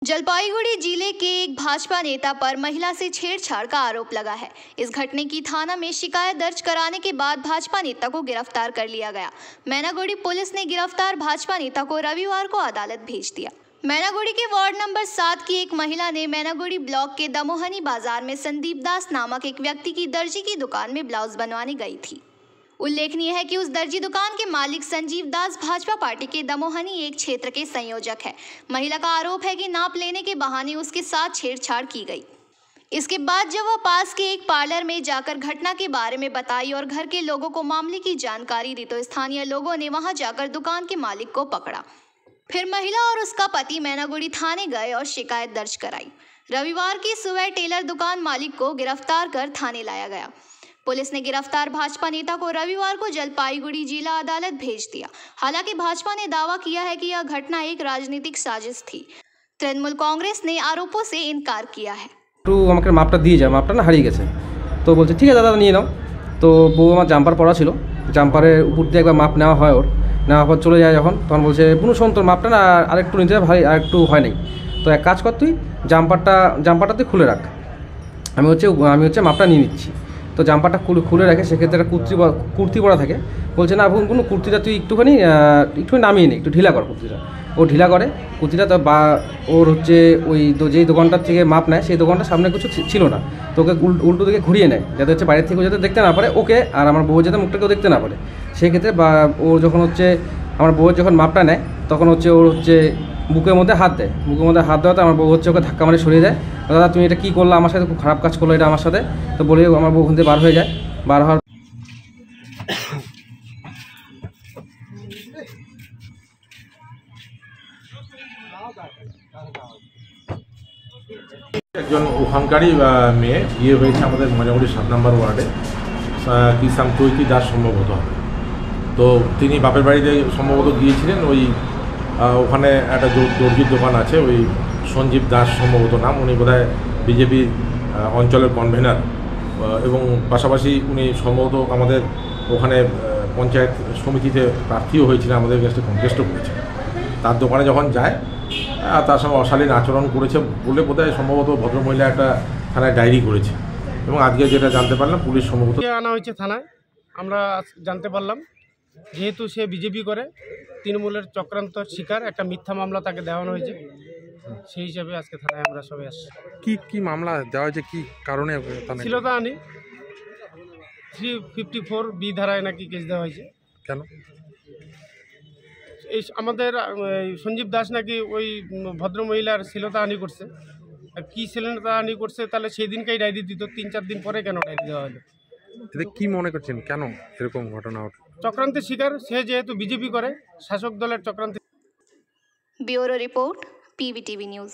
जलपाईगुड़ी जिले के एक भाजपा नेता पर महिला से छेड़छाड़ का आरोप लगा है। इस घटने की थाना में शिकायत दर्ज कराने के बाद भाजपा नेता को गिरफ्तार कर लिया गया। मैनागुड़ी पुलिस ने गिरफ्तार भाजपा नेता को रविवार को अदालत भेज दिया। मैनागुड़ी के वार्ड नंबर 7 की एक महिला ने मैनागुड़ी ब्लॉक के दमोहनी बाजार में संदीप दास नामक एक व्यक्ति की दर्जी की दुकान में ब्लाउज बनवाने गई थी। उल्लेखनीय है कि उस दर्जी दुकान के मालिक संजीव दास भाजपा पार्टी के दमोहनी एक क्षेत्र के संयोजक है। महिला का आरोप है कि नाप लेने के बहाने उसके साथ छेड़छाड़ की गई। इसके बाद जब वह पास के एक पार्लर में जाकर घटना के बारे में बताई और घर के लोगों को मामले की जानकारी दी तो स्थानीय लोगों ने वहां जाकर दुकान के मालिक को पकड़ा। फिर महिला और उसका पति मैनागुड़ी थाने गए और शिकायत दर्ज कराई। रविवार की सुबह टेलर दुकान मालिक को गिरफ्तार कर थाने लाया गया। पुलिस ने गिरफ्तार भाजपा नेता को रविवार को जलपाईगुड़ी जिला अदालत भेज दिया। हालांकि भाजपा ने दावा किया है कि यह घटना एक राजनीतिक साजिश थी। तृणमूल कांग्रेस ने आरोपों से इनकार किया है। तो আমাকে মাপটা দিয়ে যায়, মাপটা না হারিয়ে গেছে। তো বলছে ঠিক আছে দাদা নিয়ে নাও। তো বউ আমার জাম্পার পরা ছিল, জাম্পারের উপর দিয়ে একবার মাপ নেওয়া হয়, ওর নেওয়ার পর চলে যায় যখন, তখন বলছে বুনু শোন তোর মাপটা না আরেকটু নিতে ভাই, আরেকটু হয় নাই, তো এক কাজ কর তুই জাম্পারটা তুই খুলে রাখ, আমি হচ্ছে মাপটা নিয়ে নিচ্ছি। তো জাম্পারটা খুলে রাখে, সেক্ষেত্রে একটা কুর্তি পরা থাকে। বলছে না কোনো কুর্তিটা তুই একটুখানি নামিয়ে নে, একটু ঢিলা কর কুর্তিটা। ও ঢিলা করে কুর্তিটা, তো বা ওর হচ্ছে ওই যেই দোকানটার থেকে মাপ নেয় সেই দোকানটার সামনে কিছু ছিল না, তো ওকে উল্টো দিকে ঘুরিয়ে নেয় যাতে হচ্ছে বাইরের থেকে যাতে দেখতে না পারে ওকে, আর আমার বউ যাতে মুখটা কেউ দেখতে না পারে। সেক্ষেত্রে বা ওর যখন হচ্ছে আমার বউয়ের যখন মাপটা নেয় তখন হচ্ছে ওর হচ্ছে বুকের মধ্যে হাত দেয়, দেওয়াতে আমার বউ হচ্ছে ওকে ধাক্কা মারে সরিয়ে দেয়। দাদা তুমি এটা কী করলো, আমার সাথে খুব খারাপ কাজ করলো এটা আমার সাথে, তো বলে আমার বউ ওখান থেকে বার হয়ে যায়। বার হওয়ার একজন ওখানকারই মেয়ে বিয়ে হয়েছে আমাদের মজাগুড়ি 7 নম্বর ওয়ার্ডে, কি সামতৈকি দাস সম্ভবত হবে। তো তিনি বাপের বাড়িতে সম্ভবত গিয়েছিলেন, ওই ওখানে একটা দর্জির দোকান আছে, ওই সঞ্জীব দাস সম্ভবত নাম, উনি বোধহয় বিজেপি অঞ্চলের কনভেনার, এবং পাশাপাশি উনি সম্ভবত আমাদের ওখানে পঞ্চায়েত সমিতিতে প্রার্থীও হয়েছিলেন, আমাদের কাছে কনটেস্টও করেছে। তার দোকানে যখন যায় তার সঙ্গে অশালীন আচরণ করেছে বলে বোধহয় সম্ভবত ভদ্রমহিলা একটা থানায় ডায়েরি করেছে, এবং আজকে যেটা জানতে পারলাম পুলিশ সম্ভবত আনা হয়েছে থানায়। আমরা জানতে পারলাম যেহেতু সে বিজেপি করে, তৃণমূলের চক্রান্ত শিকার, একটা মিথ্যা মামলা তাকে দেওয়ানো হয়েছে, সেই হিসাবে আজকে থানায় আমরা সবাই আসছি। কি মামলা দেওয়া হয়েছে, কি কারণে? শ্লীলতাহানি 354B ধারায় নাকি কেস দেওয়া হয়েছে। কেন? এই আমাদের সঞ্জীব দাস নাকি ওই ভদ্রমহিলার শ্লীলতাহানি করছে। আর কী শ্লীলতাহানি করছে তাহলে সেই দিনকেই ডায়েরি দিত, 3-4 দিন পরে কেন ডায়েরি দেওয়া হলো? এতে কি মনে করছেন, কেন এরকম ঘটনা? চক্রান্তের শিকার, সে যেহেতু বিজেপি করে, শাসক দলের চক্রান্তের। Bureau report, PVTV news.